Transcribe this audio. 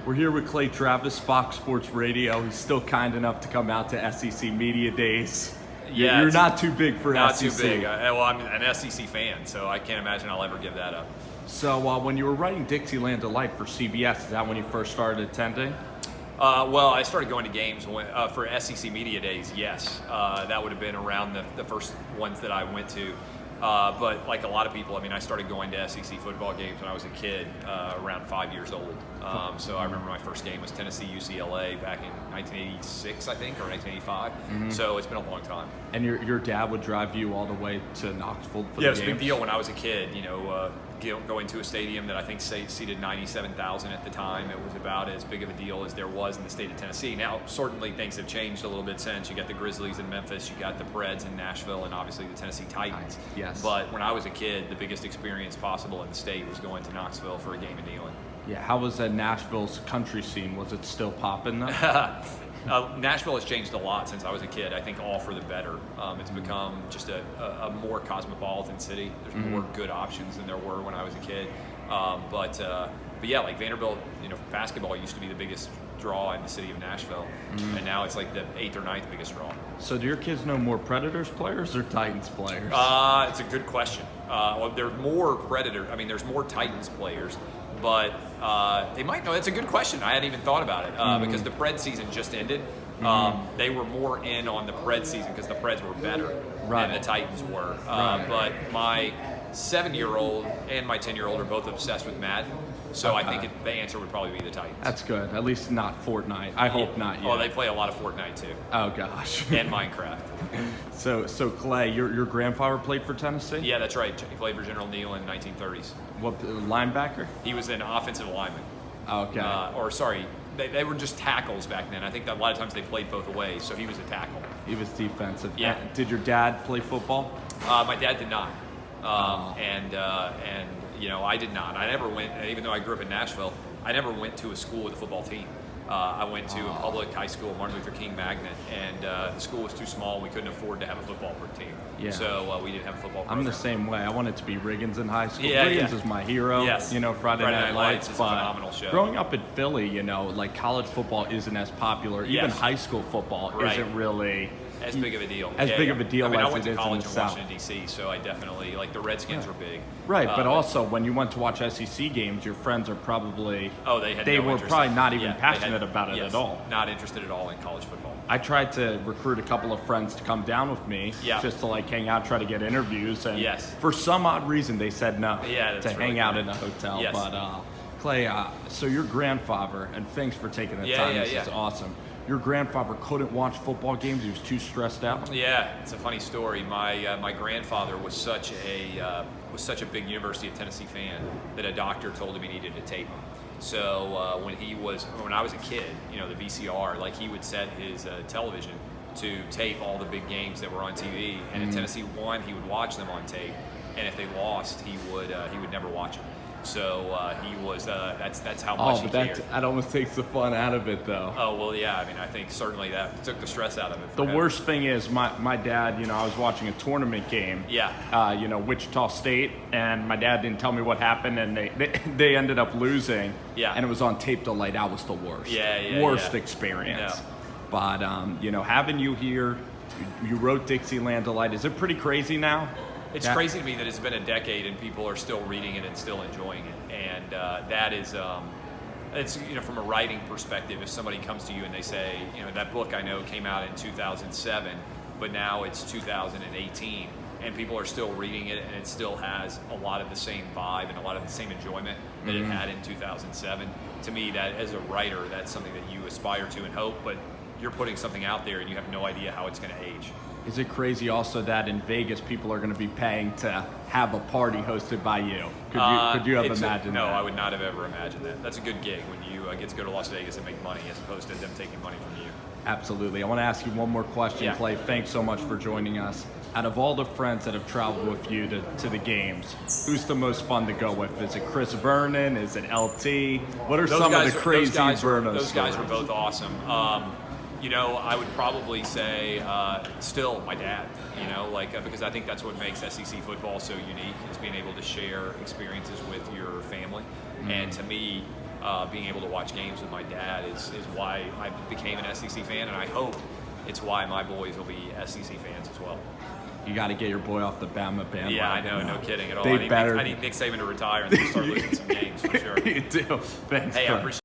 We're here with Clay Travis, Fox Sports Radio. He's still kind enough to come out to SEC Media Days. Yeah, You're not too big for not SEC. Not too big. Well, I'm an SEC fan, so I can't imagine I'll ever give that up. So when you were writing Dixieland Delight for CBS, is that when you first started attending? Well, I started going to games for SEC Media Days, yes. That would have been around the first ones that I went to. But like a lot of people, I mean, I started going to SEC football games when I was a kid, around 5 years old. So I remember my first game was Tennessee-UCLA back in 1986, I think, or 1985. Mm-hmm. So it's been a long time. And your dad would drive you all the way to Knoxville for the games? Yeah, it was a big deal when I was a kid, going to a stadium that I think seated 97,000 at the time. It was about as big of a deal as there was in the state of Tennessee. Now, certainly things have changed a little bit since. You got the Grizzlies in Memphis, you got the Preds in Nashville, and obviously the Tennessee Titans. Yes. But when I was a kid, the biggest experience possible in the state was going to Knoxville for a game in Neyland. Yeah, how was Nashville's country scene? Was it still popping though? Nashville has changed a lot since I was a kid. I think all for the better. It's become just a more cosmopolitan city. There's more good options than there were when I was a kid. But yeah, like Vanderbilt, basketball used to be the biggest draw in the city of Nashville, and now it's like the 8th or 9th biggest draw. So do your kids know more Predators players or Titans players? It's a good question. Well, there's more there's more Titans players, but they might know. That's a good question. I hadn't even thought about it because the Pred season just ended. They were more in on the Pred season because the Preds were better than the Titans were. But my 7-year-old and my 10-year-old are both obsessed with Madden. So I think the answer would probably be the Titans. That's good. At least not Fortnite. I hope not yet. Oh, they play a lot of Fortnite too. Oh gosh. And Minecraft. So Clay, your grandfather played for Tennessee? Yeah, that's right. He played for General Neal in the 1930s. What, linebacker? He was an offensive lineman. Okay. They were just tackles back then. I think that a lot of times they played both ways, so he was a tackle. He was defensive. Yeah. Did your dad play football? My dad did not. I did not. I never went, even though I grew up in Nashville, I never went to a school with a football team. I went to a public high school, Martin Luther King Magnet, and the school was too small. We couldn't afford to have a football team. Yeah. So we didn't have a football program. I'm the same way. I wanted to be Riggins in high school. Yeah, Riggins is my hero. Yes. Friday Night Lights is a phenomenal show. Growing up in Philly, like college football isn't as popular. Yes. Even high school football isn't really as big of a deal. As big of a deal I as went it to is college in in the Washington, D.C., so I definitely, the Redskins were big. Right, but also when you went to watch SEC games, your friends are probably... They were probably not even passionate about it at all. Not interested at all in college football. I tried to recruit a couple of friends to come down with me just to hang out, try to get interviews, and for some odd reason they said no to hang out in a hotel. Yes. But Clay, so your grandfather, and thanks for taking the time, this is awesome. Your grandfather couldn't watch football games; he was too stressed out. Yeah, it's a funny story. My grandfather was such a big University of Tennessee fan that a doctor told him he needed to tape him. So when I was a kid, the VCR, he would set his television to tape all the big games that were on TV, and if Tennessee won, he would watch them on tape, and if they lost, he would never watch them. So he was. That's how much he cared. That almost takes the fun out of it, though. Oh well, yeah. I think certainly that took the stress out of it. The worst thing is my dad. I was watching a tournament game. Yeah. Wichita State, and my dad didn't tell me what happened, and they ended up losing. Yeah. And it was on tape delay. That was the worst. Worst experience. Yeah. But having you here, you wrote Dixieland Delight. Is it pretty crazy now? It's crazy to me that it's been a decade and people are still reading it and still enjoying it, and that is, it's from a writing perspective. If somebody comes to you and they say, that book I know came out in 2007, but now it's 2018, and people are still reading it, and it still has a lot of the same vibe and a lot of the same enjoyment that it had in 2007. To me, that as a writer, that's something that you aspire to and hope, but you're putting something out there and you have no idea how it's going to age. Is it crazy also that in Vegas people are going to be paying to have a party hosted by you? Could you have imagined that? No, I would not have ever imagined that. That's a good gig when you get to go to Las Vegas and make money as opposed to them taking money from you. Absolutely. I want to ask you one more question, Clay. Thanks so much for joining us. Out of all the friends that have traveled with you to the games, who's the most fun to go with? Is it Chris Vernon? Is it LT? What are some of the crazy Vernon Those guys were both awesome. I would probably say still my dad, because I think that's what makes SEC football so unique, is being able to share experiences with your family. And to me, being able to watch games with my dad is why I became an SEC fan, and I hope it's why my boys will be SEC fans as well. You got to get your boy off the Bama bandwagon. Yeah, I know, no kidding at all. They I need Nick Saban to retire and then start losing some games for sure. You do. Thanks, Hey, I Chris. appreciate